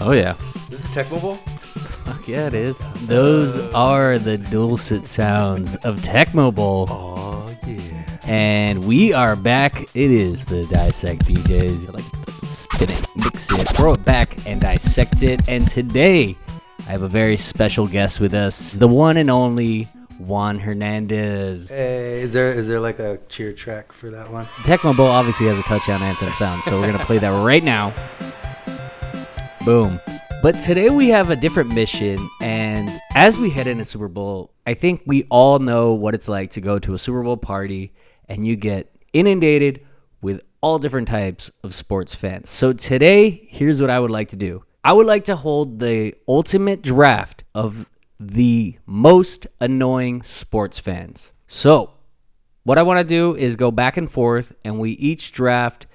Oh, yeah. This is Tecmo Bowl? Fuck yeah, it is. Those are the dulcet sounds of Tecmo Bowl. Oh, yeah. And we are back. It is the Dissect DJs. I like to spin it, mix it, throw it back, and dissect it. And today, I have a very special guest with us, the one and only Juan Hernandez. Hey, is there like a cheer track for that one? Tecmo Bowl obviously has a touchdown anthem sound, so we're going to play that right now. Boom. But today we have a different mission, and as we head into Super Bowl, I think we all know what it's like to go to a Super Bowl party and you get inundated with all different types of sports fans. So today, here's what I would like to do. I would like to hold the ultimate draft of the most annoying sports fans. So what I want to do is go back and forth, and we each draft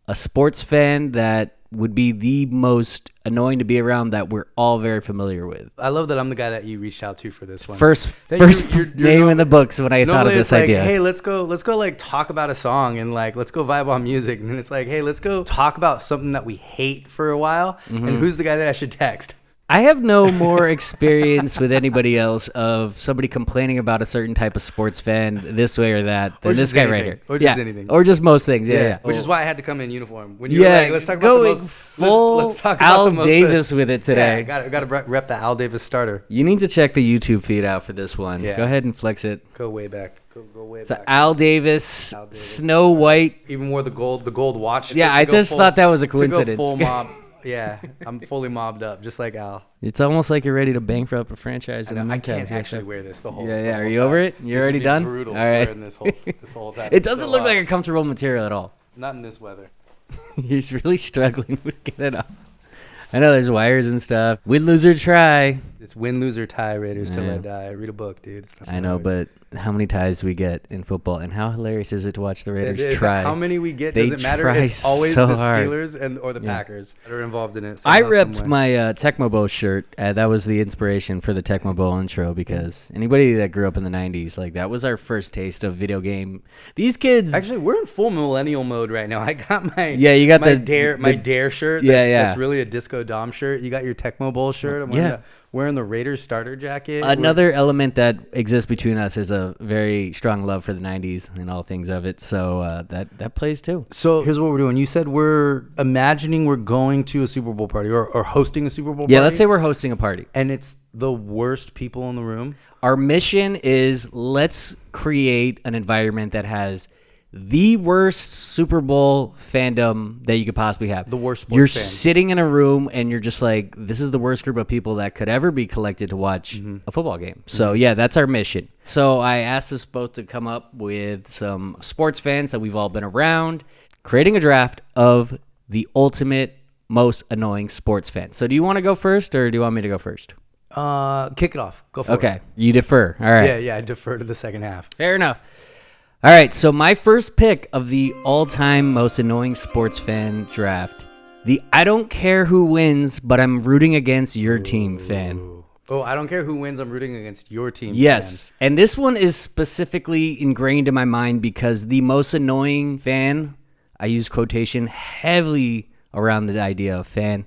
a sports fan that would be the most annoying to be around that we're all very familiar with. I love that I'm the guy that you reached out to for this one. First you're name in the books when I thought of this idea. Hey, let's go like talk about a song and like let's go vibe on music. And then it's like, hey, let's go talk about something that we hate for a while. And who's the guy that I should text? I have no more experience with anybody else of somebody complaining about a certain type of sports fan this way or that than this guy right here. Or just anything. Or just most things. Yeah. Which is why I had to come in uniform. When you were like, let's talk about the most full let's talk about Al the most, Davis with it today. Yeah, got to rep the Al Davis starter. You need to check the YouTube feed out for this one. Yeah. Go ahead and flex it. Go way back. Go way It's back. Al Davis, Snow White. Even wore the gold watch. Yeah, I just thought that was a coincidence. To go full mob. Yeah, I'm fully mobbed up, just like Al. It's almost like you're ready to bankrupt a franchise. I can't actually wear this the whole. Yeah. The Are whole you time. over it? You're already done. Brutal. All right. Wearing this whole time. It doesn't look like a comfortable material at all. Not in this weather. He's really struggling with getting it off. I know there's wires and stuff. Win, lose, or try. It's win, lose, or tie. Raiders till I die. Read a book, dude. I know, but how many ties do we get in football, and how hilarious is it to watch the Raiders try? How many we get They doesn't matter. try It's always so the hard. Steelers or the Packers that are involved in it. I somehow, ripped some way. my Tecmo Bowl shirt. That was the inspiration for the Tecmo Bowl intro, because anybody that grew up in the 90s, like that was our first taste of video game. These kids... Actually, we're in full millennial mode right now. I got my you got my the Dare shirt. That's really a Disco Dom shirt. You got your Tecmo Bowl shirt. I'm wearing the Raiders starter jacket. Another element that exists between us is a very strong love for the 90s and all things of it. So that plays too. So here's what we're doing. You said we're imagining we're going to a Super Bowl party or hosting a Super Bowl party. Yeah, let's say we're hosting a party. And it's the worst people in the room. Our mission is let's create an environment that has the worst Super Bowl fandom that you could possibly have. The worst sports You're fans. sitting in a room and you're just like, this is the worst group of people that could ever be collected to watch a football game. So yeah, that's our mission. So I asked us both to come up with some sports fans that we've all been around, creating a draft of the ultimate most annoying sports fan. So do you want to go first, or do you want me to go first? Kick it off. Go for it. Okay, you defer. All right. Yeah, I defer to the second half. Fair enough. All right, so my first pick of the all-time most annoying sports fan draft, the I don't care who wins, but I'm rooting against your team fan. Oh, I don't care who wins. I'm rooting against your team. Yes, and this one is specifically ingrained in my mind because the most annoying fan, I use quotation heavily around the idea of fan,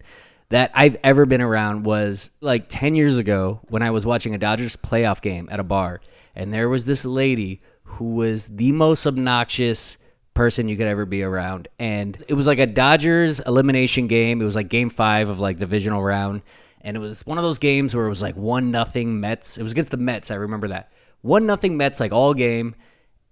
that I've ever been around was like 10 years ago when I was watching a Dodgers playoff game at a bar, and there was this lady who was the most obnoxious person you could ever be around. And it was like a Dodgers elimination game. It was like game 5 of like divisional round. And it was one of those games where it was like 1-0 Mets. It was against the Mets. I remember that. 1-0 Mets like all game.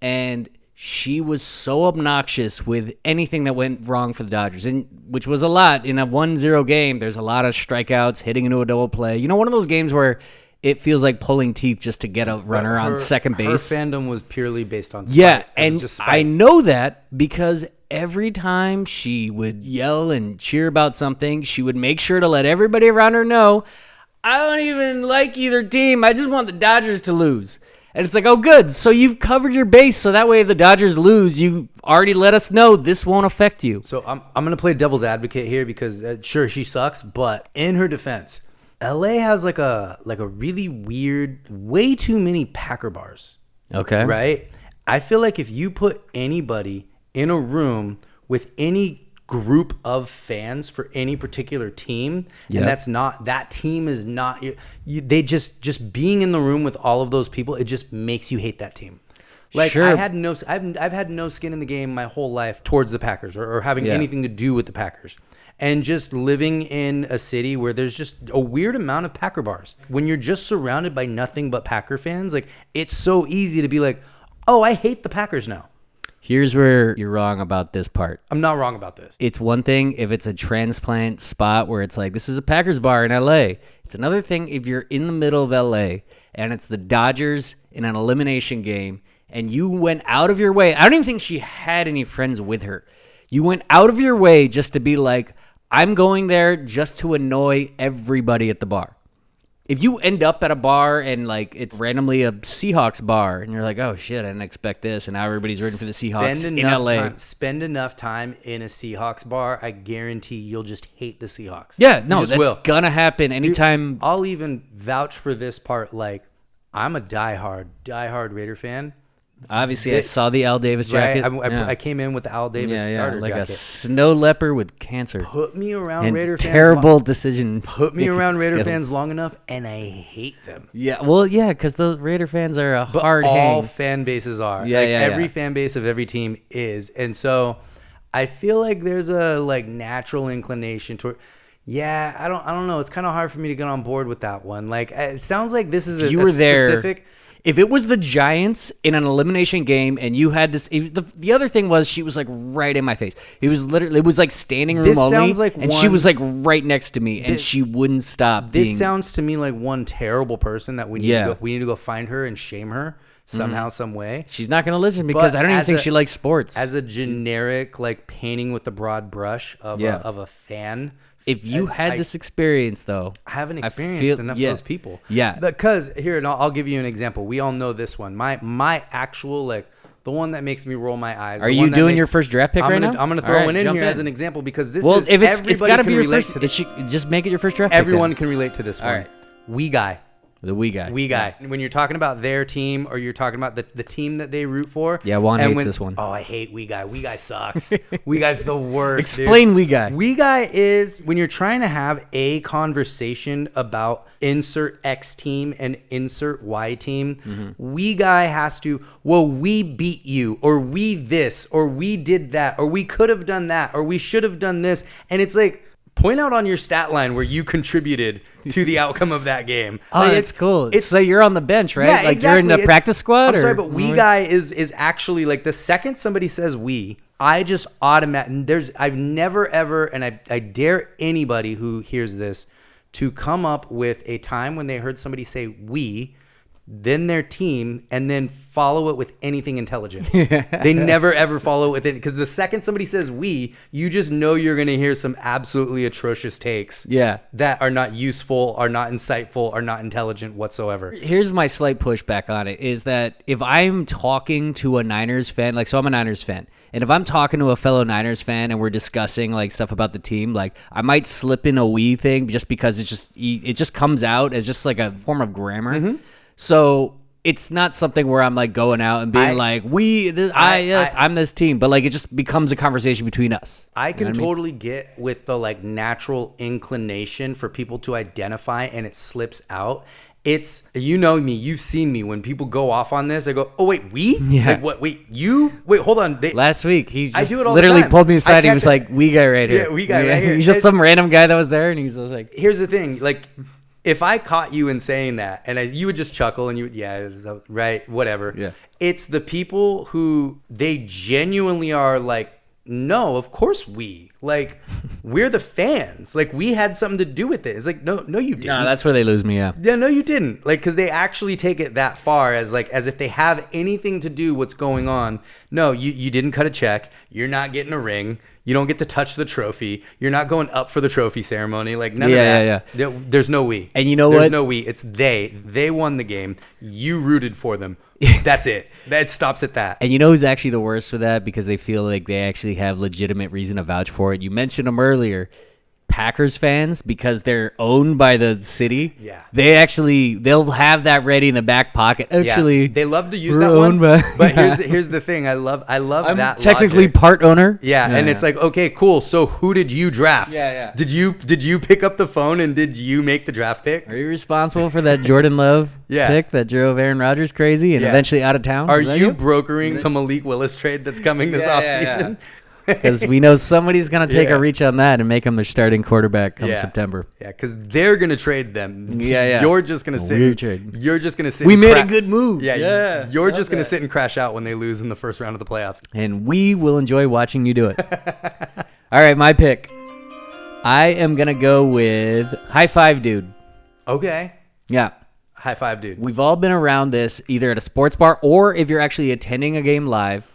And she was so obnoxious with anything that went wrong for the Dodgers, and which was a lot. In a 1-0 game, there's a lot of strikeouts, hitting into a double play. You know, one of those games where it feels like pulling teeth just to get a runner on second base. Her fandom was purely based on spite. Yeah, and I know that because every time she would yell and cheer about something, she would make sure to let everybody around her know, I don't even like either team. I just want the Dodgers to lose. And it's like, oh, good. So you've covered your base. So that way if the Dodgers lose, you already let us know this won't affect you. So I'm going to play devil's advocate here because, sure, she sucks. But in her defense, LA has like a really weird, way too many Packer bars. Okay. Right? I feel like if you put anybody in a room with any group of fans for any particular team, Yep. and that team is not. They just being in the room with all of those people, it just makes you hate that team. Like Sure. I've had no skin in the game my whole life towards the Packers or having anything to do with the Packers. And just living in a city where there's just a weird amount of Packer bars. When you're just surrounded by nothing but Packer fans, like it's so easy to be like, oh, I hate the Packers now. Here's where you're wrong about this part. I'm not wrong about this. It's one thing if it's a transplant spot where it's like, this is a Packers bar in LA. It's another thing if you're in the middle of LA and it's the Dodgers in an elimination game and you went out of your way. I don't even think she had any friends with her. You went out of your way just to be like, I'm going there just to annoy everybody at the bar. If you end up at a bar and like it's randomly a Seahawks bar and you're like, oh shit, I didn't expect this, and now everybody's rooting for the Seahawks in LA. Spend enough time in a Seahawks bar, I guarantee you'll just hate the Seahawks. Yeah, no, that's gonna happen anytime. I'll even vouch for this part. Like, I'm a diehard Raider fan. Obviously, I saw the Al Davis jacket. Right? I came in with the Al Davis starter like jacket. a snow leopard with cancer. Put me around and Raider fans. Terrible decisions. Put me around Raider fans long enough, and I hate them. Yeah, well, yeah, because the Raider fans are a hard all hang. fan bases are. Yeah, every fan base of every team is, and so I feel like there's a natural inclination toward. Yeah, I don't know. It's kind of hard for me to get on board with that one. Like, it sounds like this is you were there. Specific. If it was the Giants in an elimination game and you had this, the other thing was she was like right in my face. It was like standing room This only, sounds like and she was like right next to me, and she wouldn't stop. This sounds to me like one terrible person that we need to go find her and shame her somehow, some way. She's not gonna listen because I don't even think she likes sports. As a generic like painting with the broad brush of a fan. If you had this experience, though, I haven't experienced enough of those people. Yeah, because here, and I'll give you an example. We all know this one. My actual the one that makes me roll my eyes. Are you doing your first draft pick right now? I'm gonna throw one in here as an example because this is. Well, if it's got to be your relate first. Just make it your first draft pick. Everyone can relate to this one. All right. We guy. The we guy. Yeah. When you're talking about their team or you're talking about the team that they root for. Yeah, Juan hates this one. Oh, I hate we guy. We guy sucks. We guy's the worst. Explain we guy. We guy is when you're trying to have a conversation about insert X team and insert Y team. Mm-hmm. We guy has to, well, we beat you, or we this, or we did that, or we could have done that, or we should have done this. And it's like, point out on your stat line where you contributed to the outcome of that game. Oh, like, that's cool. So you're on the bench, right? Yeah, like exactly. You're in the practice squad? I'm sorry, but we guy is actually like the second somebody says we, I just automatically, I've never ever, and I dare anybody who hears this to come up with a time when they heard somebody say we, then their team, and then follow it with anything intelligent. They never ever follow it with it, because the second somebody says we, you just know you're going to hear some absolutely atrocious takes that are not useful, are not insightful, are not intelligent whatsoever. Here's my slight pushback on it, is that if I'm talking to a Niners fan, like, so I'm a Niners fan, and if I'm talking to a fellow Niners fan and we're discussing like stuff about the team, like I might slip in a we thing just because it just comes out as just like a form of grammar. Mm-hmm. So it's not something where I'm like going out and being I'm this team, but like it just becomes a conversation between us. I can totally get with the like natural inclination for people to identify, and it slips out. It's, you know me, you've seen me when people go off on this. I go, oh wait, we? Yeah. Like, what? Wait, you? Wait, hold on. Last week, he just literally literally pulled me aside. He was like, we guy right here. Yeah, we guy right here. He's just some random guy that was there, and he was like, here's the thing, like, if I caught you in saying that, and you would just chuckle and you would, yeah, right, whatever. Yeah. It's the people who they genuinely are like, no, of course we. Like, we're the fans. Like, we had something to do with it. It's like, no, you didn't. no, that's where they lose me, yeah. Yeah, no, you didn't. Like, because they actually take it that far as if they have anything to do what's going on. No, you didn't cut a check. You're not getting a ring. You don't get to touch the trophy. You're not going up for the trophy ceremony. Like, none of that. Yeah. There's no we. And you know There's what? no we. It's they. They won the game. You rooted for them. That's it. That stops at that. And you know who's actually the worst for that, because they feel like they actually have legitimate reason to vouch for it? You mentioned him earlier. Packers fans, because they're owned by the city. Yeah. They'll have that ready in the back pocket. Actually, they love to use we're that one. owned by- But here's the thing. I love I'm that technically logic. part owner. Yeah, and it's like, okay, cool. So who did you draft? Yeah. Did you pick up the phone and did you make the draft pick? Are you responsible for that Jordan Love Yeah. pick that drove Aaron Rodgers crazy and Yeah. eventually out of town? Are Is that you brokering the Malik Willis trade that's coming this offseason? Because we know somebody's going to take Yeah. a reach on that and make him their starting quarterback come September. Yeah, because they're gonna trade them. Yeah. You're just gonna sit. Weird trade. You're just gonna sit. We and made a good move. Yeah. You're Love just gonna that. sit and crash out when they lose in the first round of the playoffs. And we will enjoy watching you do it. All right, my pick. I am going to go with High Five Dude. Okay. Yeah. High five, dude. We've all been around this either at a sports bar or if you're actually attending a game live.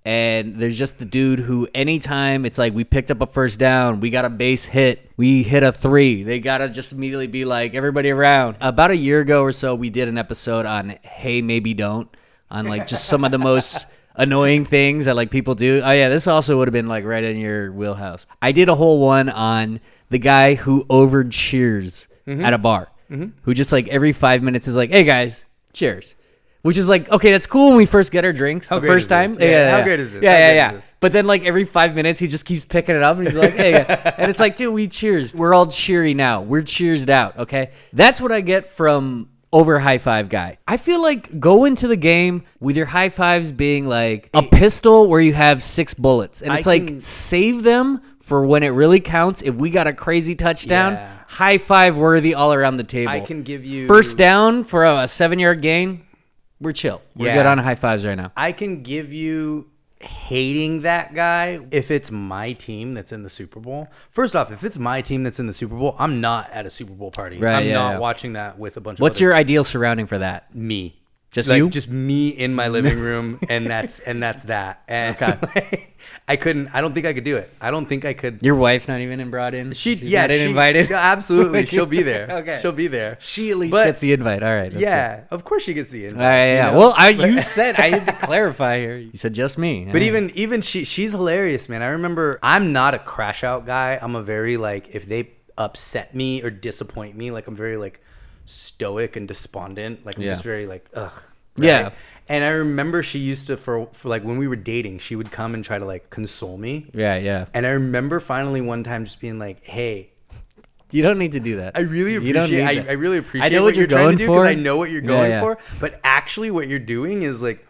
And there's just the dude who anytime it's like we picked up a first down, we got a base hit, we hit a 3, they got to just immediately be like, everybody around. About a year ago or so, we did an episode on Hey, Maybe Don't, on like just some of the most annoying things that like people do. Oh yeah, this also would have been like right in your wheelhouse. I did a whole one on the guy who over cheers at a bar, who just like every 5 minutes is like, hey guys, cheers. Which is like, okay, that's cool when we first get our drinks the first time. Yeah, how great is this? Yeah. But then like every 5 minutes, he just keeps picking it up and he's like, hey. And it's like, dude, we cheers. We're all cheery now. We're cheersed out, okay? That's what I get from over high five guy. I feel like go into the game with your high fives being like a pistol where you have 6 bullets. And it's like, save them for when it really counts. If we got a crazy touchdown, high five worthy all around the table. I can give you first down for a 7-yard gain. We're chill. We're good on high fives right now. I can give you hating that guy if it's my team that's in the Super Bowl. First off, if it's my team that's in the Super Bowl, I'm not at a Super Bowl party. Right, I'm not watching that with a bunch of What's other your ideal surrounding for that? me. Just like, you? Just me in my living room, and that's that. And I don't think I could do it. I don't think I could. Your wife's not even brought in? She's not invited? No, absolutely. She'll be there. Okay. She'll be there. She at least gets the invite. All right. That's good. Of course she gets the invite. All right, yeah. You know? Well, you said, I had to clarify here. You said just me. But even she's hilarious, man. I remember I'm not a crash out guy. I'm a very like, if they upset me or disappoint me, like I'm very like stoic and despondent. Like I'm just very like, ugh. Right? Yeah. And I remember she used to, for like when we were dating, she would come and try to like console me. Yeah. And I remember finally one time just being like, hey, You don't need to do that. I really appreciate I really appreciate I know what you're trying to do for. because I know what you're going Yeah. for. But actually what you're doing is like,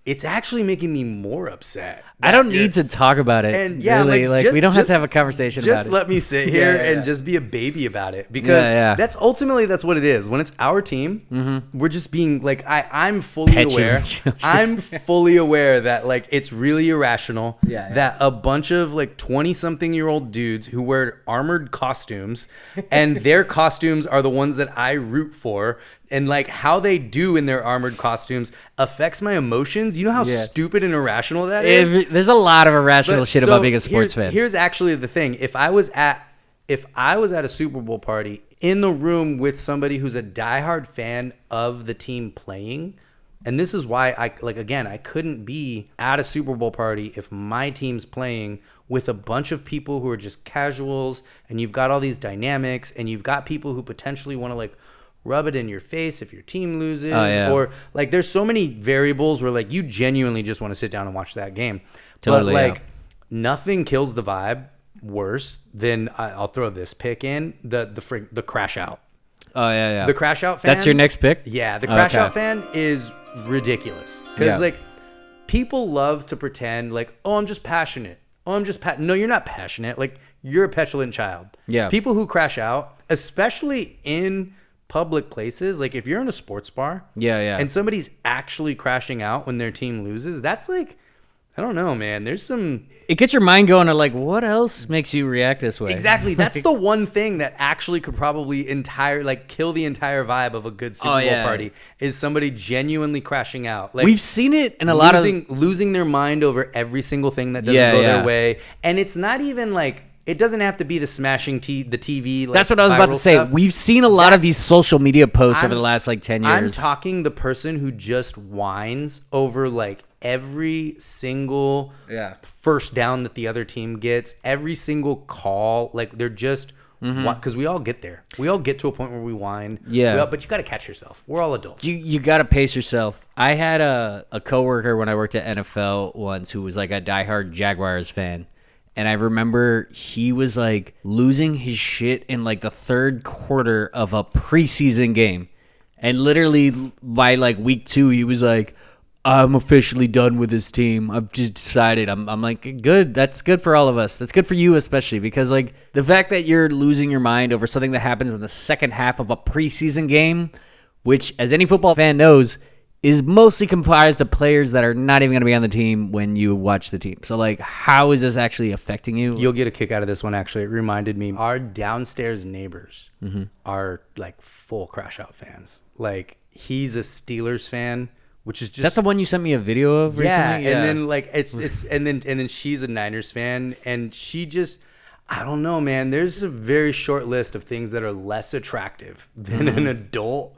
it's actually making me more upset. I don't need to talk about it. And yeah, really. like, we don't have to have a conversation about it. Just let me sit here Yeah. and just be a baby about it because that's ultimately that's what it is. When it's our team, we're just being like I'm fully aware. I'm fully aware that like it's really irrational that a bunch of like 20-something-year-old dudes who wear armored costumes and their costumes are the ones that I root for. And like how they do in their armored costumes affects my emotions. You know how stupid and irrational that is? There's a lot of irrational shit about being a sports fan. Here's actually the thing. If I was at a Super Bowl party in the room with somebody who's a diehard fan of the team playing, and this is why I couldn't be at a Super Bowl party if my team's playing with a bunch of people who are just casuals, and you've got all these dynamics, and you've got people who potentially want to like rub it in your face if your team loses, or like there's so many variables where like you genuinely just want to sit down and watch that game. Totally, but like nothing kills the vibe worse than I'll throw this pick in the crash out. Oh yeah. The crash out fan. That's your next pick? Yeah, the crash out fan is ridiculous because like people love to pretend like, oh, I'm just passionate. Oh, I'm just no, you're not passionate. Like you're a petulant child. Yeah. People who crash out, especially in public places, like if you're in a sports bar and somebody's actually crashing out when their team loses, that's like, I don't know, man, there's some, it gets your mind going to like, what else makes you react this way? Exactly. That's the one thing that actually could probably kill the entire vibe of a good Super Bowl party is somebody genuinely crashing out. Like we've seen it in a lot of losing their mind over every single thing that doesn't go their way. And it's not even like, it doesn't have to be the smashing the TV. Like, that's what I was about to say. Stuff. We've seen a lot of these social media posts over the last like 10 years. I'm talking the person who just whines over like every single first down that the other team gets, every single call. Like, they're just because we all get there. We all get to a point where we whine. Yeah. But you got to catch yourself. We're all adults. You got to pace yourself. I had a coworker when I worked at NFL once who was like a diehard Jaguars fan. And I remember he was like losing his shit in like the third quarter of a preseason game. And literally by like week 2, he was like, I'm officially done with this team. I've just decided. I'm like, good. That's good for all of us. That's good for you especially, because like the fact that you're losing your mind over something that happens in the second half of a preseason game, which as any football fan knows, is mostly comprised of players that are not even going to be on the team when you watch the team. So like, how is this actually affecting you? You'll get a kick out of this one, actually. It reminded me, our downstairs neighbors are like full Crash Out fans. Like, he's a Steelers fan. Which is just, is that the one you sent me a video of recently? Yeah, and then like it's and then she's a Niners fan, and she just, I don't know, man. There's a very short list of things that are less attractive than an adult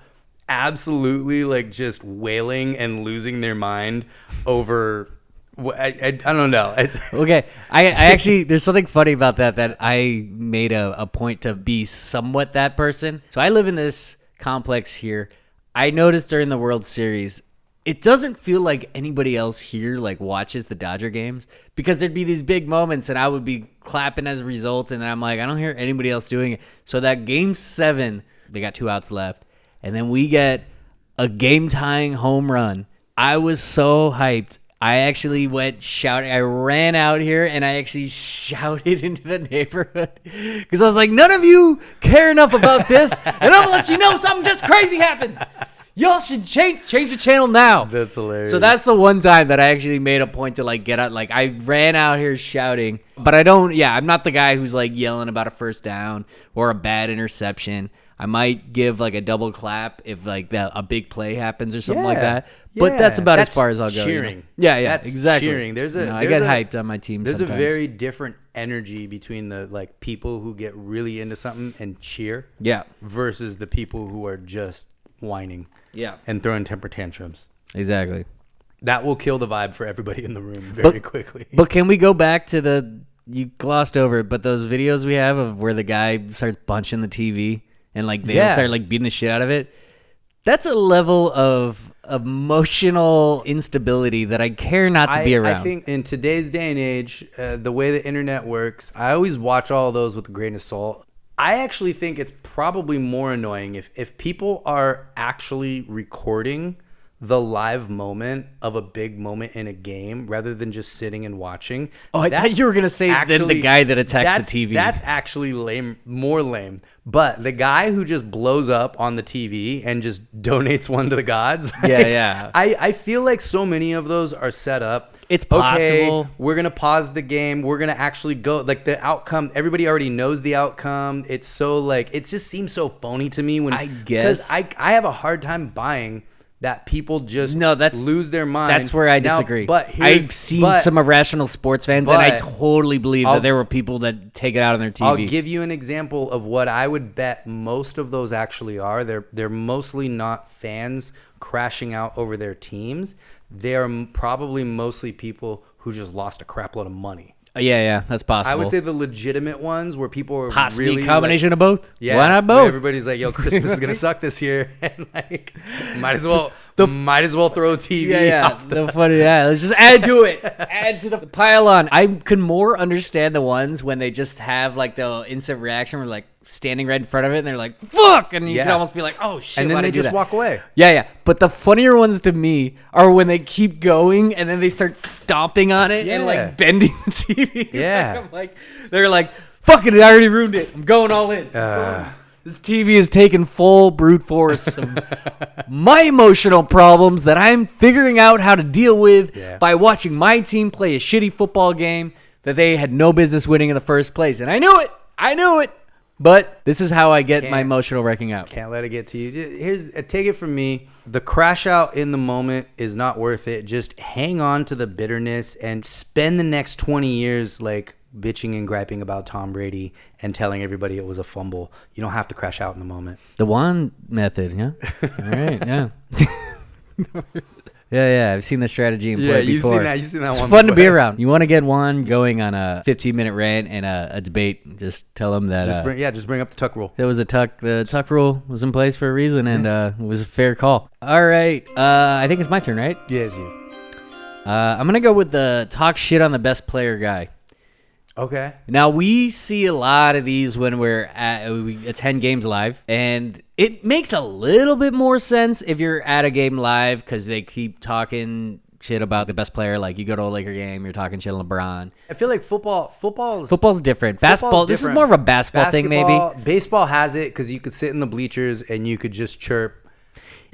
absolutely like just wailing and losing their mind over. I don't know. It's okay. I actually, there's something funny about that I made a point to be somewhat that person. So I live in this complex here. I noticed during the World Series, it doesn't feel like anybody else here like watches the Dodger games, because there'd be these big moments and I would be clapping as a result, and then I'm like, I don't hear anybody else doing it. So that game 7, they got 2 outs left, and then we get a game-tying home run. I was so hyped. I actually went shouting. I ran out here and I actually shouted into the neighborhood because I was like, none of you care enough about this, and I'm gonna let you know something just crazy happened. Y'all should change the channel now. That's hilarious. So that's the one time that I actually made a point to like get out. Like, I ran out here shouting, but I'm not the guy who's like yelling about a first down or a bad interception. I might give like a double clap if like a big play happens or something like that. But that's about as far as I'll go. Cheering. You know? Yeah, that's exactly. Cheering. I get hyped on my team. There's sometimes. a very different energy between the like people who get really into something and cheer. Yeah. Versus the people who are just whining. Yeah. And throwing temper tantrums. Exactly. That will kill the vibe for everybody in the room very quickly. But can we go back to you glossed over it, but those videos we have of where the guy starts punching the TV and like they start like beating the shit out of it? That's a level of emotional instability that I care not to be around. I think in today's day and age, the way the internet works, I always watch all of those with a grain of salt. I actually think it's probably more annoying if people are actually recording the live moment of a big moment in a game rather than just sitting and watching. Oh, I thought you were going to say then the guy that attacks the TV. That's actually lame, more lame. But the guy who just blows up on the TV and just donates one to the gods. Yeah. I feel like so many of those are set up. It's possible. Okay, we're going to pause the game. We're going to actually go, like the outcome, everybody already knows the outcome. It's so like, it just seems so phony to me when, I guess. Because I have a hard time buying that people just lose their mind. That's where I disagree. But I've seen some irrational sports fans, and I totally believe that there were people that take it out on their TV. I'll give you an example of what I would bet most of those actually are. They're mostly not fans crashing out over their teams. They're probably mostly people who just lost a crap load of money. Yeah, that's possible. I would say the legitimate ones where people are possibly really a combination like, of both. Yeah, why not both? Everybody's like, "Yo, Christmas is gonna suck this year," and like, might as well throw TV. Yeah. Let's just add to it. Add to the pile on. I can more understand the ones when they just have like the instant reaction, where like standing right in front of it, and they're like, "Fuck," and you can almost be like, "Oh shit," and then they just walk away. Yeah. But the funnier ones to me are when they keep going and then they start stomping on it and like bending the TV. Yeah. They're like, "Fuck it, I already ruined it. I'm going all in." This TV has taken full brute force of my emotional problems that I'm figuring out how to deal with by watching my team play a shitty football game that they had no business winning in the first place. And I knew it. But this is how I get my emotional wrecking out. Can't let it get to you. Take it from me. The crash out in the moment is not worth it. Just hang on to the bitterness and spend the next 20 years like bitching and griping about Tom Brady and telling everybody it was a fumble. You don't have to crash out in the moment. The Juan method, yeah. All right, yeah. Yeah. I've seen the strategy in play before. You've seen that it's one. It's fun to be around. You want to get Juan going on a 15-minute rant and a debate. Just tell him that. Just bring up the tuck rule. There was the tuck rule was in place for a reason, and it was a fair call. All right. I think it's my turn, right? Yeah, it's you. I'm going to go with the talk shit on the best player guy. Okay. Now, we see a lot of these when we attend games live, and it makes a little bit more sense if you're at a game live because they keep talking shit about the best player. Like, you go to a Laker game, you're talking shit on LeBron. I feel like football's different. Basketball, this is more of a basketball thing, maybe. Baseball has it because you could sit in the bleachers and you could just chirp.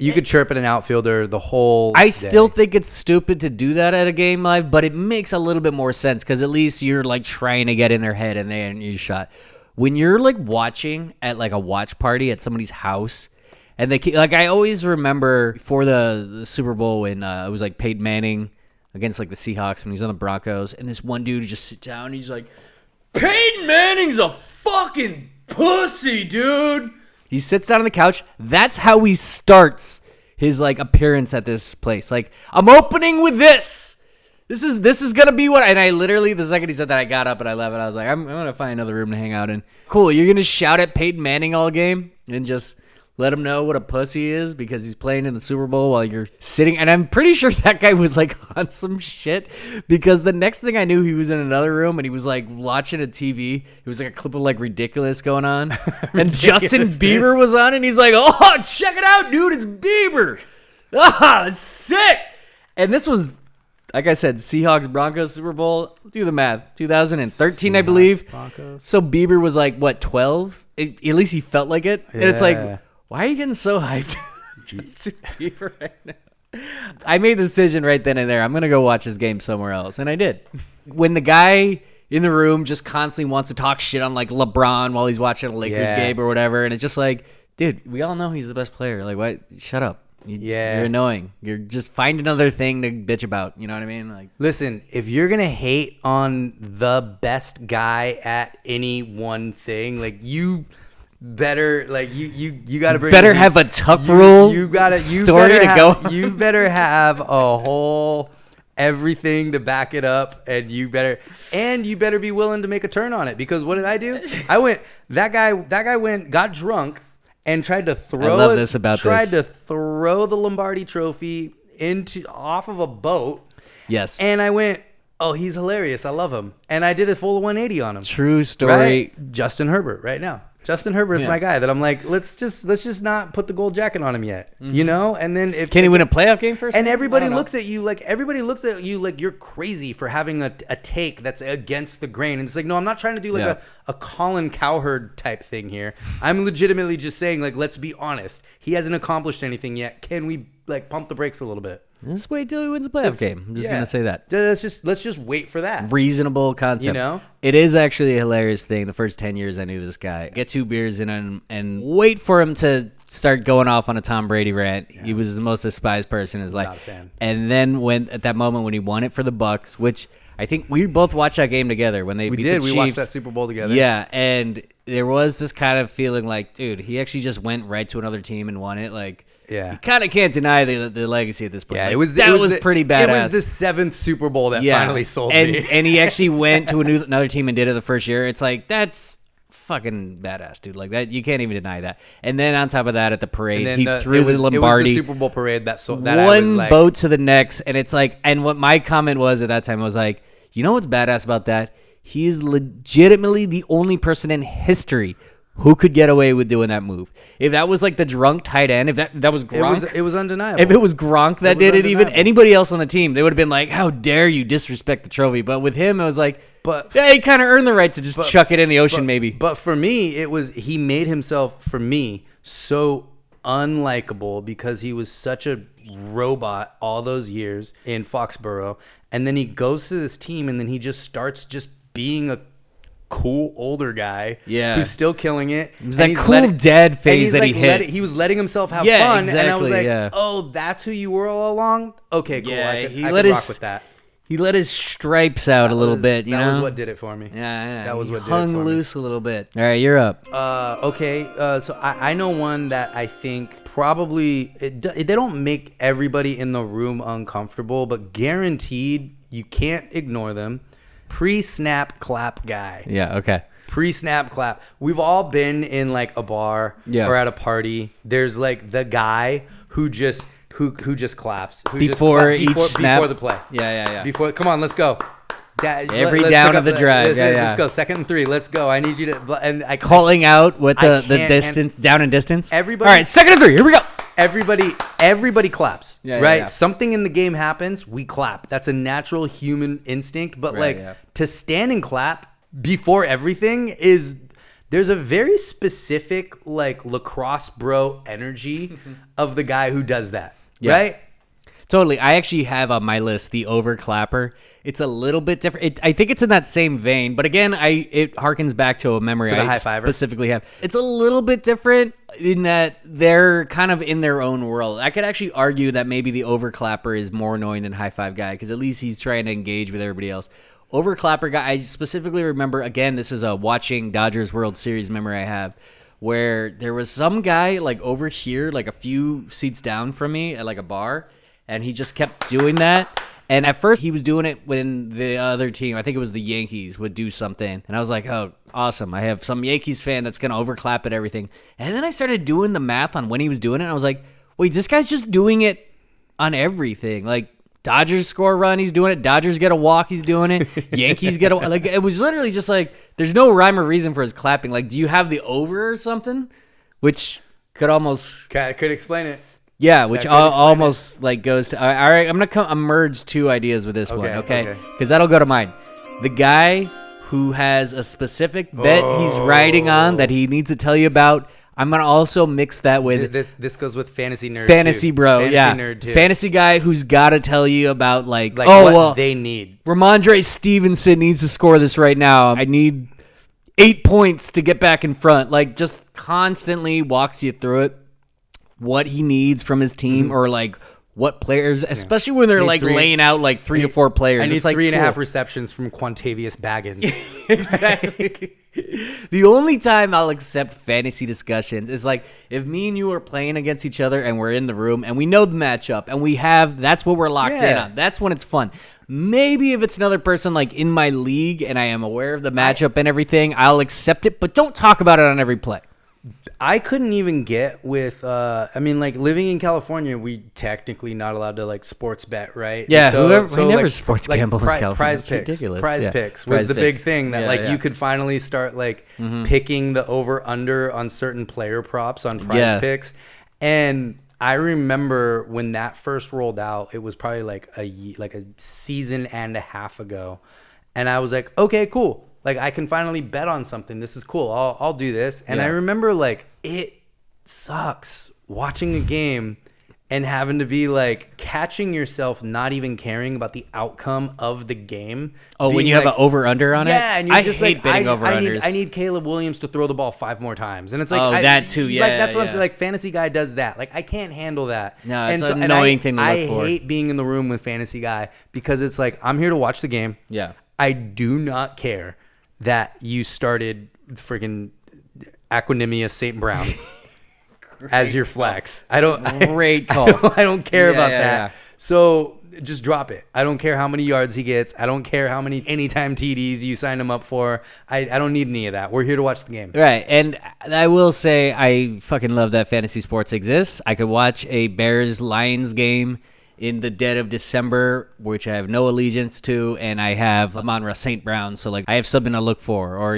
You could chirp at an outfielder the whole day. I still think it's stupid to do that at a game live, but it makes a little bit more sense because at least you're like trying to get in their head and then you shot. When you're like watching at like a watch party at somebody's house, and they like I always remember before the Super Bowl when it was like Peyton Manning against like the Seahawks when he's on the Broncos, and this one dude just sit down and he's like, Peyton Manning's a fucking pussy, dude. He sits down on the couch. That's how he starts his like appearance at this place. Like, I'm opening with this. This is gonna be what. And I literally, the second he said that, I got up and I left. And I was like, I'm gonna find another room to hang out in. Cool. You're gonna shout at Peyton Manning all game and just let him know what a pussy he is because he's playing in the Super Bowl while you're sitting. And I'm pretty sure that guy was like on some shit because the next thing I knew, he was in another room and he was like watching a TV. It was like a clip of like Ridiculous going on. And Justin Bieber was on and he's like, oh, check it out, dude. It's Bieber. Ah, it's sick. And this was, like I said, Seahawks Broncos Super Bowl. Do the math. 2013, I believe. Broncos. So Bieber was like, what, 12? At least he felt like it. Yeah. And it's like, why are you getting so hyped? Justin Bieber right now. I made the decision right then and there. I'm going to go watch this game somewhere else. And I did. When the guy in the room just constantly wants to talk shit on like LeBron while he's watching a Lakers game or whatever. And it's just like, dude, we all know he's the best player. Like, what? Shut up. You're annoying. You're just find another thing to bitch about. You know what I mean? Like, listen, if you're going to hate on the best guy at any one thing, like you better like you got to bring better have a tuck rule story to go. You better have a whole everything to back it up, and you better be willing to make a turn on it, because what did I do? That guy went, got drunk and tried to throw to throw the Lombardi trophy off of a boat. Yes. And I went, oh, he's hilarious. I love him. And I did a full 180 on him. True story. Right? Justin Herbert right now. Justin Herbert's my guy that I'm like, let's just not put the gold jacket on him yet, you know? And then can he win a playoff game first? And everybody looks at you like you're crazy for having a take that's against the grain. And it's like, no, I'm not trying to do like a Colin Cowherd type thing here. I'm legitimately just saying, like, let's be honest. He hasn't accomplished anything yet. Can we like pump the brakes a little bit? Let's wait till he wins a playoff game. I'm just gonna say that. Let's just wait for that. Reasonable concept. You know, it is actually a hilarious thing. The first 10 years I knew this guy. Get 2 beers in him and wait for him to start going off on a Tom Brady rant. Yeah. He was the most despised person in his life. Not a fan. And then at that moment when he won it for the Bucks, which I think we both watched that game together when they beat the Chiefs. We watched that Super Bowl together. Yeah, and there was this kind of feeling like, dude, he actually just went right to another team and won it. Like, you kind of can't deny the legacy at this point. Yeah, like, it was pretty badass. It was the 7th Super Bowl that finally sold me. And he actually went to another team and did it the first year. It's like, that's fucking badass, dude. Like, that, you can't even deny that. And then on top of that, at the parade, he threw the Lombardi. It was the Super Bowl parade that one boat to the next. And it's like, and what my comment was at that time was like, you know what's badass about that? He is legitimately the only person in history who could get away with doing that move. If that was like the drunk tight end, if that was Gronk, it was undeniable. If it was Gronk that did it, even anybody else on the team, they would have been like, "How dare you disrespect the trophy?" But with him, it was like, he kind of earned the right to just chuck it in the ocean, maybe. But for me, he made himself so unlikable because he was such a robot all those years in Foxborough, and then he goes to this team, and then he just starts just being a cool older guy who's still killing it. It was that cool dad phase that he hit. He was letting himself have fun. Exactly, and I was like, oh, that's who you were all along? Okay, cool. I could rock with that. He let his stripes out a little bit. That was what did it for me. Yeah. That was what did it hung loose a little bit. All right, you're up. Okay. So I know one that I think probably they don't make everybody in the room uncomfortable, but guaranteed you can't ignore them. Pre-snap clap guy. Yeah, okay. Pre-snap clap. We've all been in like a bar or at a party. There's like the guy who just claps Before each snap? before the play. Yeah. Before, come on, let's go. Every down of the drive. Let's go. 2nd and 3. Let's go. I need you to. And I calling out what the distance, down and distance. Everybody. All right, 2nd and 3. Here we go. Everybody claps, right? Yeah. Something in the game happens, we clap. That's a natural human instinct. But to stand and clap before everything there's a very specific like lacrosse bro energy of the guy who does that, right? Totally. I actually have on my list the overclapper. It's a little bit different. I think it's in that same vein, but again, it harkens back to a memory I specifically have. It's a little bit different in that they're kind of in their own world. I could actually argue that maybe the overclapper is more annoying than high five guy because at least he's trying to engage with everybody else. Overclapper guy, I specifically remember, again, this is a watching Dodgers World Series memory I have, where there was some guy like over here, like a few seats down from me at like a bar, and he just kept doing that. And at first he was doing it when the other team, I think it was the Yankees, would do something. And I was like, oh, awesome. I have some Yankees fan that's going to overclap at everything. And then I started doing the math on when he was doing it. And I was like, wait, this guy's just doing it on everything. Like, Dodgers score a run, he's doing it. Dodgers get a walk, he's doing it. Yankees get a like. It was literally just like there's no rhyme or reason for his clapping. Like, do you have the over or something? Which could almost could explain it. Yeah, which almost like goes to. All right, I'm gonna merge two ideas with this one, okay? Because that'll go to mine. The guy who has a specific bet he's riding on that he needs to tell you about. I'm gonna also mix that with this goes with fantasy nerd. Fantasy too. bro, fantasy nerd too. Fantasy guy who's got to tell you about like what they need. Ramondre Stevenson needs to score this right now. I need 8 points to get back in front. Like, just constantly walks you through it, what he needs from his team, or like what players, especially when they're like laying out like 3 to 4 players. I need it's like 3.5 receptions from Quantavious Baggins. Exactly. The only time I'll accept fantasy discussions is like if me and you are playing against each other and we're in the room and we know the matchup and that's what we're locked in on. That's when it's fun. Maybe if it's another person like in my league and I am aware of the matchup and everything, I'll accept it, but don't talk about it on every play. I couldn't even get with, like living in California, we technically not allowed to like sports bet, right? Yeah, we never sports gamble in California. Prize picks, ridiculous. Prize picks was the big thing that you could finally start like picking the over under on certain player props on prize picks. And I remember when that first rolled out, it was probably like a season and a half ago. And I was like, okay, cool. Like, I can finally bet on something. This is cool. I'll do this. And I remember, like, it sucks watching a game and having to be, like, catching yourself not even caring about the outcome of the game. Oh, when you have an over-under on it? Yeah, and you're just hate betting over-unders. I need Caleb Williams to throw the ball 5 more times. And it's like... Oh, that too, yeah. Like, that's what I'm saying. Like, fantasy guy does that. Like, I can't handle that. No, it's an annoying thing to look for. I hate being in the room with fantasy guy because it's like, I'm here to watch the game. Yeah. I do not care that you started freaking Aquanimia St. Brown as your flex. Great call. I don't care about that. So just drop it. I don't care how many yards he gets. I don't care how many anytime TDs you sign him up for. I don't need any of that. We're here to watch the game. Right. And I will say I fucking love that fantasy sports exists. I could watch a Bears-Lions game in the dead of December, which I have no allegiance to, and I have Amon-Ra St. Brown, so like I have something to look for, or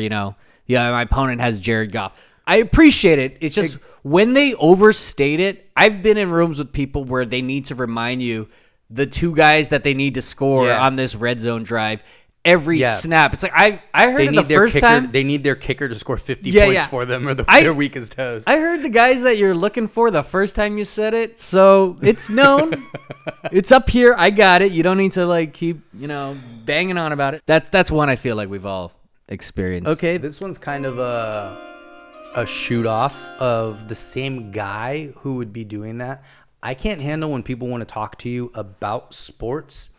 my opponent has Jared Goff. I appreciate it. It's just when they overstate it, I've been in rooms with people where they need to remind you the 2 guys that they need to score on this red zone drive every snap. It's like I heard it the first time. They need their kicker to score 50 points for them, or their week is toast. I heard the guys that you're looking for the first time you said it, so it's known. It's up here. I got it. You don't need to like keep banging on about it. That's one I feel like we've all experienced. Okay, this one's kind of a shoot off of the same guy who would be doing that. I can't handle when people want to talk to you about sports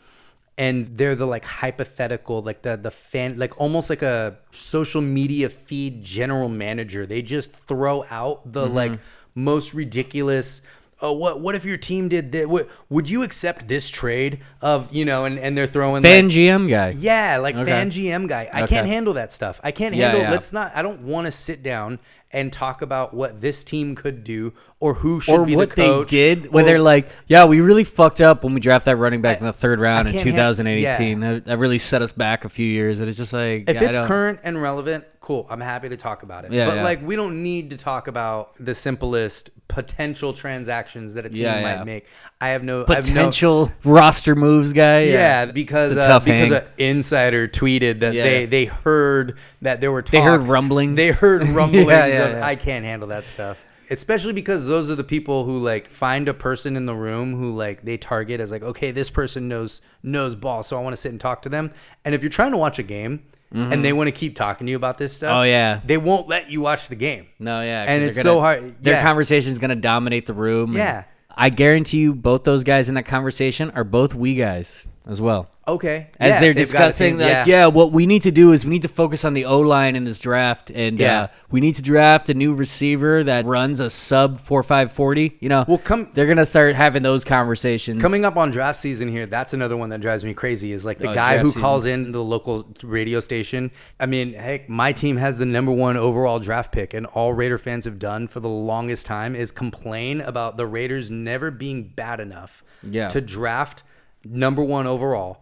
and they're the like hypothetical, like the fan, like almost like a social media feed general manager. They just throw out the like most ridiculous. Oh, what if your team did that? Would you accept this trade of, and they're throwing fan GM guy. Yeah, like Okay. fan GM guy. I Okay. can't handle that stuff. I can't Yeah, handle. yeah. I don't want to sit down and talk about what this team could do or who should Or be what the they coach. did, when or- they're like, yeah, we really fucked up when we draft that running back in the third round in can't 2018. That really set us back a few years. And it's just like, If I it's don't- current and relevant, cool. I'm happy to talk about it. Yeah, but yeah. like, we don't need to talk about the simplest potential transactions that a team Yeah, might yeah. make. I have no potential roster moves guy. Yeah, because It's a tough because hang. an insider tweeted that Yeah. they heard that there were talks. They heard rumblings. They heard rumblings. Yeah. I can't handle that stuff. Especially because those are the people who like find a person in the room who like they target as like, okay, this person knows ball, so I want to sit and talk to them. And if you're trying to watch a game and they want to keep talking to you about this stuff, Oh, yeah. they won't let you watch the game. No, yeah. 'cause And they're it's so hard. Their Yeah. conversation is going to dominate the room. and Yeah. I guarantee you both those guys in that conversation are both we guys as well. Okay. As Yeah, they're they've got a discussing, team- like, yeah, what we need to do is we need to focus on the O-line in this draft. And Yeah. we need to draft a new receiver that runs a sub 4.5 40. Well, they're going to start having those conversations. Coming up on draft season here, that's another one that drives me crazy is like the Oh, guy draft who season. calls in the local radio station. I mean, heck, my team has the number 1 overall draft pick, and all Raider fans have done for the longest time is complain about the Raiders never being bad enough Yeah. to draft number 1 overall.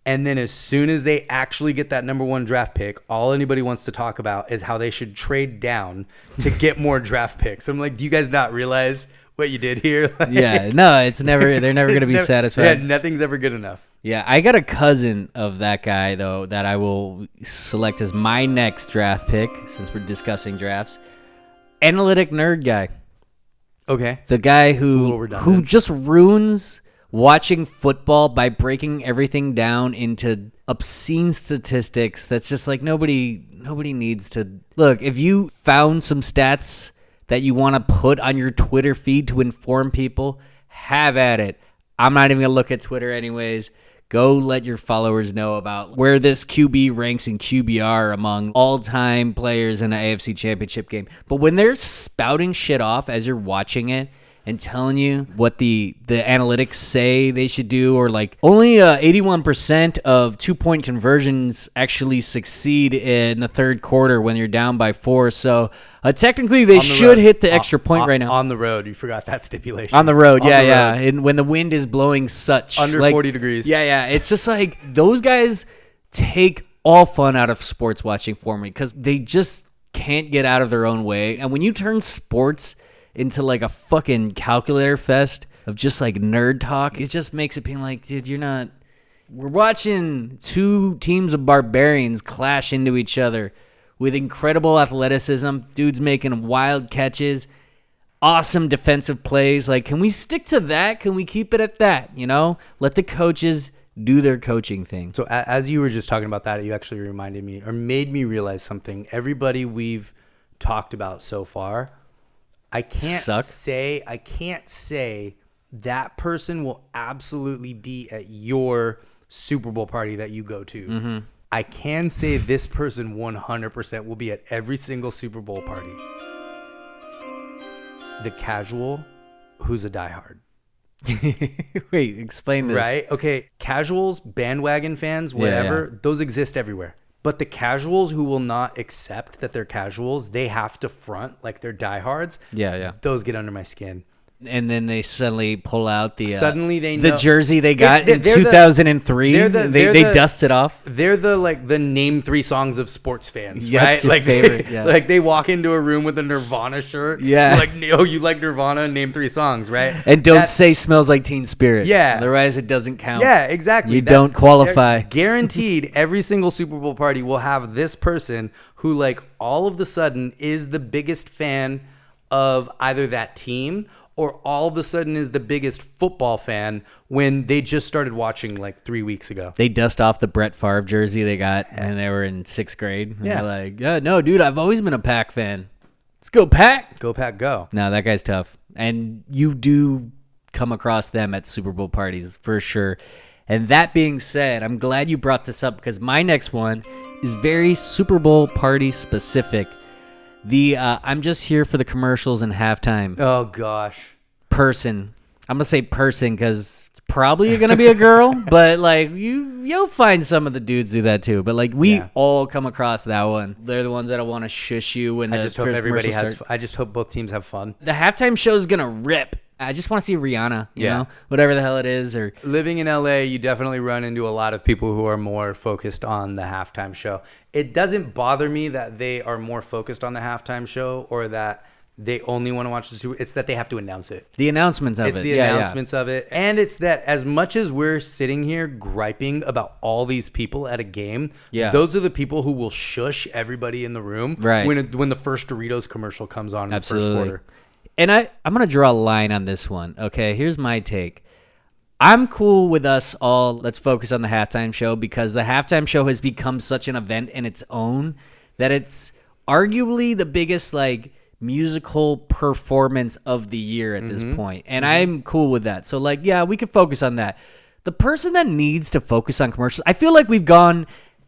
And then as soon as they actually get that number 1 draft pick, all anybody wants to talk about is how they should trade down to get more draft picks. I'm like, do you guys not realize what you did here? Like, Yeah, no, they're never going to be satisfied. Yeah, nothing's ever good enough. Yeah, I got a cousin of that guy, though, that I will select as my next draft pick, since we're discussing drafts. Analytic nerd guy. Okay. The guy a little who redundant. just ruins watching football by breaking everything down into obscene statistics. That's just like nobody needs to. Look, if you found some stats that you want to put on your Twitter feed to inform people, have at it. I'm not even going to look at Twitter anyways. Go let your followers know about where this QB ranks in QBR among all-time players in an AFC Championship game. But when they're spouting shit off as you're watching it and telling you what the analytics say they should do, or like only 81% of 2-point conversions actually succeed in the third quarter when you're down by 4. So technically they should hit the extra point right now. On the road. You forgot that stipulation. On the road, On yeah, the yeah. road. And when the wind is blowing such Under 40 degrees. Yeah, yeah. It's just like those guys take all fun out of sports watching for me because they just can't get out of their own way. And when you turn sports into like a fucking calculator fest of just like nerd talk, it just makes it being like, dude, you're not. We're watching two teams of barbarians clash into each other with incredible athleticism, dudes making wild catches, awesome defensive plays. Like, can we stick to that? Can we keep it at that? You know, let the coaches do their coaching thing. So as you were just talking about that, you actually reminded me or made me realize something. Everybody we've talked about so far, I can't say that person will absolutely be at your Super Bowl party that you go to. Mm-hmm. I can say this person 100% will be at every single Super Bowl party. The casual who's a diehard. Wait, explain this. Right? Okay. Casuals, bandwagon fans, whatever, those exist everywhere. But the casuals who will not accept that they're casuals, they have to front like they're diehards. Yeah, yeah. Those get under my skin. And then they suddenly pull out the Suddenly they the know- jersey they got in they're the- 2003. They dust it off. They're the name 3 songs of sports fans, Yeah, right? it's your Like favorite, yeah. like they walk into a room with a Nirvana shirt. Yeah. Like, oh, you like Nirvana? Name 3 songs, right? And don't That's- say "Smells Like Teen Spirit." Yeah. Otherwise, it doesn't count. Yeah, exactly. You don't qualify. Guaranteed, every single Super Bowl party will have this person who, like, all of a sudden is the biggest fan of either that team or all of a sudden is the biggest football fan when they just started watching like 3 weeks ago. They dust off the Brett Favre jersey they got when they were in 6th grade. And Yeah. they're like, yeah, no, dude, I've always been a Pack fan. Let's go Pack. Go Pack, go. No, that guy's tough. And you do come across them at Super Bowl parties for sure. And that being said, I'm glad you brought this up because my next one is very Super Bowl party specific. I'm just here for the commercials and halftime Oh gosh. person. I'm gonna say person because it's probably gonna be a girl, but like you'll find some of the dudes do that too. But like we all come across that one. They're the ones that'll want to shush you when I just hope everybody has. I just hope both teams have fun. The halftime show is gonna rip. I just want to see Rihanna, you know, whatever the hell it is. Or living in LA, you definitely run into a lot of people who are more focused on the halftime show. It doesn't bother me that they are more focused on the halftime show or that they only want to watch the Super. It's that they have to announce it. The announcements of it. It's the announcements of it. And it's that as much as we're sitting here griping about all these people at a game, those are the people who will shush everybody in the room when the first Doritos commercial comes on in the first quarter. And I'm going to draw a line on this one. Okay, here's my take. I'm cool with us all. Let's focus on the halftime show because the halftime show has become such an event in its own that it's arguably the biggest like musical performance of the year at this point. And I'm cool with that. So like, yeah, we could focus on that. The person that needs to focus on commercials, I feel like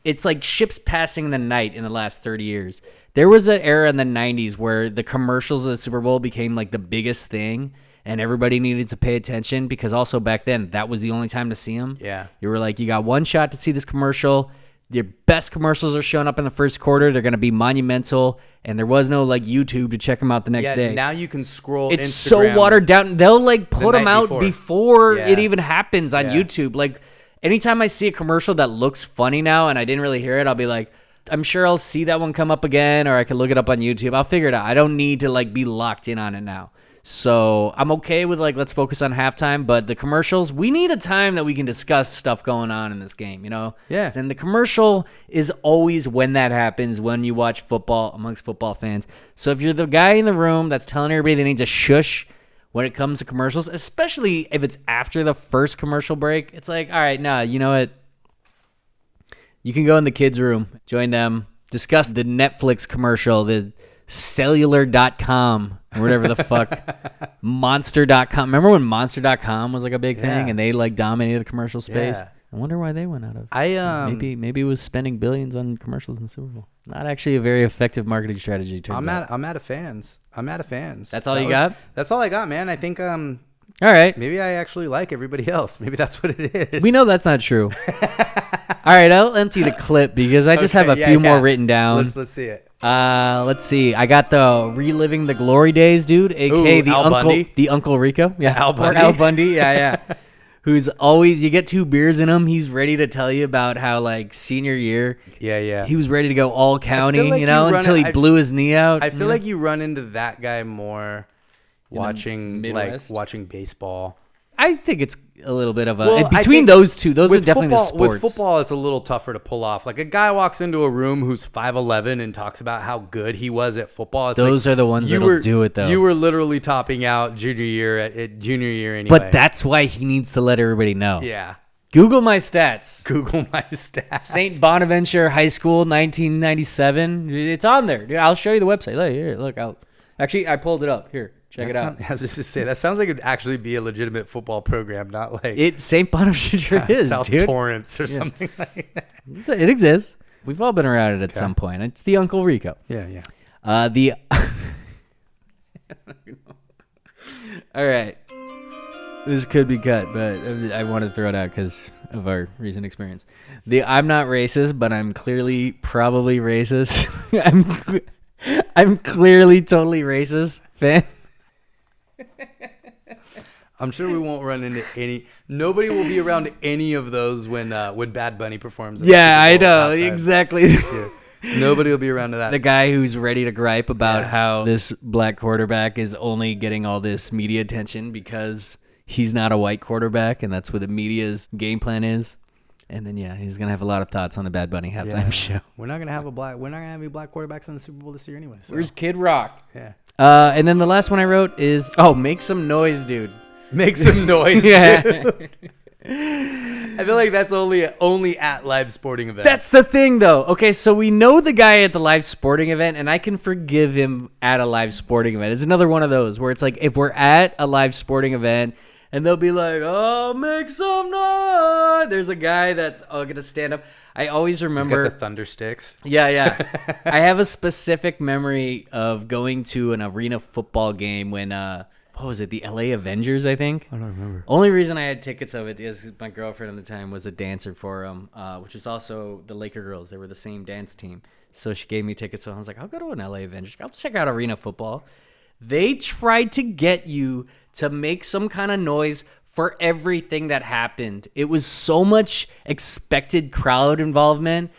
it's like ships passing the night in the last 30 years. There was an era in the 90s where the commercials of the Super Bowl became like the biggest thing and everybody needed to pay attention because also back then that was the only time to see them. Yeah. You were like, you got one shot to see this commercial. Your best commercials are showing up in the first quarter. They're going to be monumental. And there was no like YouTube to check them out the next day. Now you can scroll It's Instagram so watered down. They'll like put them out before Yeah. it even happens on YouTube. Like anytime I see a commercial that looks funny now and I didn't really hear it, I'll be like, I'm sure I'll see that one come up again, or I can look it up on YouTube. I'll figure it out. I don't need to like be locked in on it now. So I'm okay with like, let's focus on halftime, but the commercials, we need a time that we can discuss stuff going on in this game, you know? Yeah. And the commercial is always when that happens, when you watch football amongst football fans. So if you're the guy in the room that's telling everybody they need to shush when it comes to commercials, especially if it's after the first commercial break, it's like, all right, nah, you know what? You can go in the kids' room, join them, discuss the Netflix commercial, the cellular.com, or whatever the fuck, monster.com. Remember when monster.com was like a big thing and they like dominated the commercial space? Yeah. I wonder why they went out of it. Maybe it was spending billions on commercials in the Super Bowl. Not actually a very effective marketing strategy, turns out. I'm out of fans. That's all you got? That's all I got, man. I think all right. maybe I actually like everybody else. Maybe that's what it is. We know that's not true. All right, I'll empty the clip because I just have a few more written down. Let's see it. Let's see. I got the reliving the glory days, dude. AKA the Uncle Rico. Yeah, Al Bundy. Or Al Bundy. Yeah. Who's always, you get 2 beers in him, he's ready to tell you about how like senior year. Yeah. He was ready to go all county, like until he blew his knee out. I feel like you run into that guy more watching baseball. I think it's a little bit of a between those two. Those are definitely the sports. With football, it's a little tougher to pull off. Like a guy walks into a room who's 5'11" and talks about how good he was at football. It's those like, are the ones that'll do it, though. You were literally topping out junior year anyway. But that's why he needs to let everybody know. Yeah. Google my stats. St. Bonaventure High School, 1997. It's on there. Dude, I'll show you the website. Look, I pulled it up. Here. Check it out. I was just to say that sounds like it'd actually be a legitimate football program, not like it. St. Bonaventure is South dude. Torrance or something like that. It exists. We've all been around it at some point. It's the Uncle Rico. Yeah. All right. This could be cut, but I want to throw it out because of our recent experience. I'm not racist, but I'm clearly probably racist. I'm clearly totally racist fan. I'm sure we won't run into any. Nobody will be around any of those when Bad Bunny performs. Yeah, I know exactly. Nobody will be around to that. The guy who's ready to gripe about how this black quarterback is only getting all this media attention because he's not a white quarterback, and that's what the media's game plan is. And then he's gonna have a lot of thoughts on the Bad Bunny halftime show. We're not gonna have any black quarterbacks in the Super Bowl this year anyway. So. Where's Kid Rock? Yeah. And then the last one I wrote is make some noise, dude. Make some noise. Yeah. Dude. I feel like that's only at live sporting events. That's the thing, though. Okay, so we know the guy at the live sporting event, and I can forgive him at a live sporting event. It's another one of those where it's like if we're at a live sporting event and they'll be like, "Oh, make some noise." There's a guy that's gonna stand up. I always remember. He's got the thunder sticks. Yeah. I have a specific memory of going to an arena football game when what was it? The LA Avengers, I think. I don't remember. Only reason I had tickets of it is my girlfriend at the time was a dancer for them, which was also the Laker girls. They were the same dance team. So she gave me tickets. So I was like, I'll go to an LA Avengers. I'll check out arena football. They tried to get you to make some kind of noise for everything that happened. It was so much expected crowd involvement.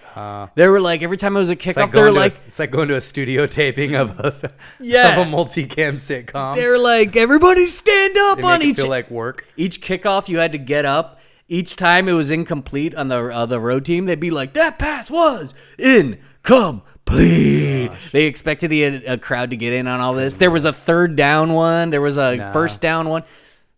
They were like, every time it was a kickoff, they were like... It's like going to a studio taping of a multicam sitcom. They were like, everybody stand up on each... It feel like work. Each kickoff, you had to get up. Each time it was incomplete on the road team, they'd be like, that pass was incomplete. They expected a crowd to get in on all this. There was a third down one. There was a first down one.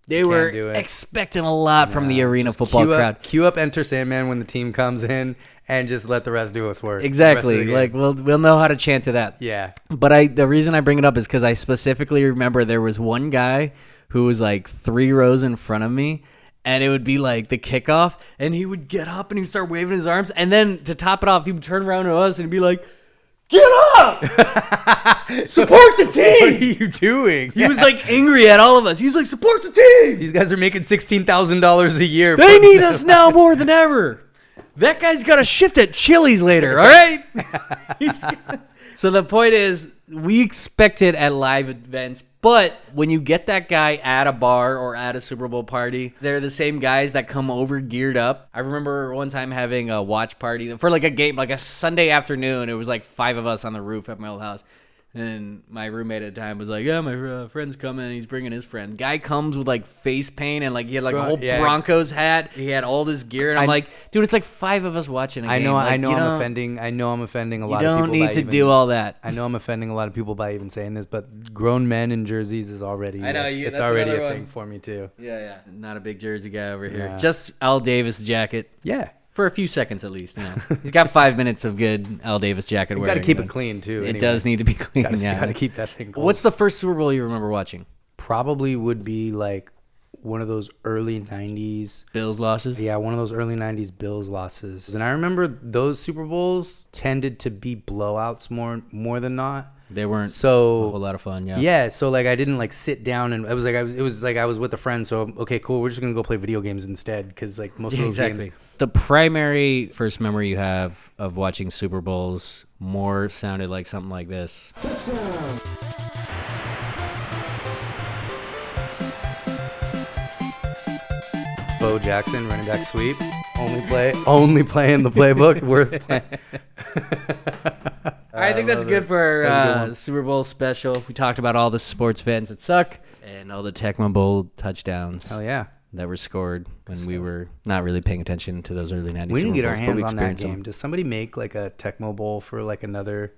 They were expecting a lot from the arena football crowd. Cue up Enter Sandman when the team comes in and just let the rest do its work. Exactly. Like we'll know how to chant to that. Yeah. But the reason I bring it up is because I specifically remember there was one guy who was like 3 rows in front of me. And it would be like the kickoff, and he would get up and he would start waving his arms. And then to top it off, he would turn around to us and he'd be like, "Get up! Support the team!" What are you doing? He was like angry at all of us. He's like, "Support the team!" These guys are making $16,000 a year. They need us now more than ever. That guy's got a shift at Chili's later, all right? So the point is, we expect it at live events. But when you get that guy at a bar or at a Super Bowl party, they're the same guys that come over geared up. I remember one time having a watch party for like a game, like a Sunday afternoon. It was like 5 of us on the roof at my old house. And my roommate at the time was like, "Yeah, my friend's coming. He's bringing his friend." Guy comes with like face paint and like he had like a whole Broncos hat. He had all this gear, and I'm like, "Dude, it's like 5 of us watching a game." I know I'm offending a lot of people. You don't need to do all that. I know I'm offending a lot of people by even saying this, but grown men in jerseys is already. I know it's already a thing for me too. Yeah. Not a big jersey guy over here. Just Al Davis jacket. Yeah. For a few seconds at least, He's got 5 minutes of good Al Davis jacket wearing. You got to keep it clean too. It does need to be clean. Got to keep that thing close. What's the first Super Bowl you remember watching? Probably would be like one of those early 90s Bills losses. Yeah, one of those early 90s Bills losses. And I remember those Super Bowls tended to be blowouts more than not. They weren't so a whole lot of fun, so like I didn't like sit down and it was like I was with a friend, so okay, cool, we're just gonna go play video games instead, because like most of those games. The primary first memory you have of watching Super Bowls more sounded like something like this. Bo Jackson, running back sweep, only play in the playbook, worth playing. I think that's good for our Super Bowl special. We talked about all the sports fans that suck and all the Tecmo Bowl touchdowns. Oh yeah, that were scored when we were not really paying attention to those early 90s. We need to get our hands on that game. Does somebody make like a Tecmo Bowl for like another?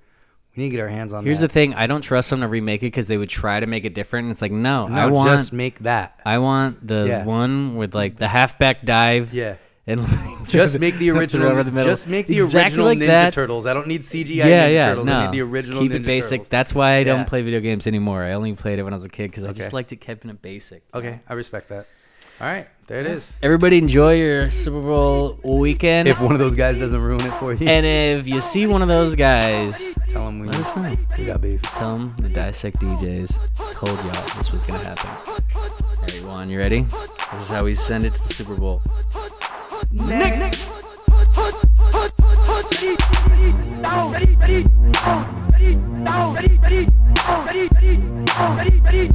We need to get our hands on that. Here's the thing. I don't trust them to remake it because they would try to make it different. And it's like, no, just make that. I want the one with like the halfback dive. Yeah. And just make the original. Just make the original like Ninja that. Turtles. I don't need CGI Ninja Turtles. No. I need the original. Keep Ninja it basic. Turtles. That's why I don't play video games anymore. I only played it when I was a kid because I just liked it keeping it basic. Okay, I respect that. All right, there it is. Everybody enjoy your Super Bowl weekend. If one of those guys doesn't ruin it for you. And if you see one of those guys, tell them let us know. We got beef. Tell them the Dissect DJs told y'all this was going to happen. All right, Juan, you ready? This is how we send it to the Super Bowl. Next. Ready.